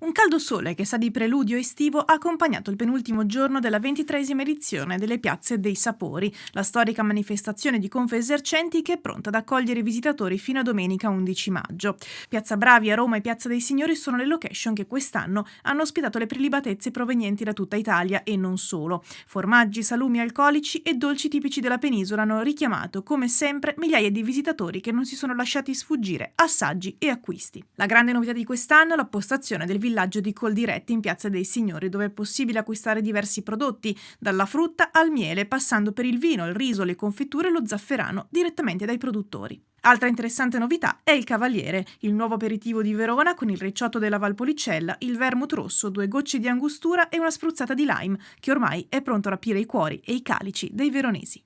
Un caldo sole che sa di preludio estivo ha accompagnato il penultimo giorno della 23esima edizione delle Piazze dei Sapori, la storica manifestazione di Confesercenti che è pronta ad accogliere i visitatori fino a domenica 11 maggio. Piazza Bravi a Roma e Piazza dei Signori sono le location che quest'anno hanno ospitato le prelibatezze provenienti da tutta Italia e non solo. Formaggi, salumi alcolici e dolci tipici della penisola hanno richiamato, come sempre, migliaia di visitatori che non si sono lasciati sfuggire assaggi e acquisti. La grande novità di quest'anno è la postazione del villaggio di Coldiretti in Piazza dei Signori, dove è possibile acquistare diversi prodotti, dalla frutta al miele, passando per il vino, il riso, le confetture e lo zafferano, direttamente dai produttori. Altra interessante novità è il Cavaliere, il nuovo aperitivo di Verona con il ricciotto della Valpolicella, il vermouth rosso, 2 gocce di angostura e una spruzzata di lime, che ormai è pronto a rapire i cuori e i calici dei veronesi.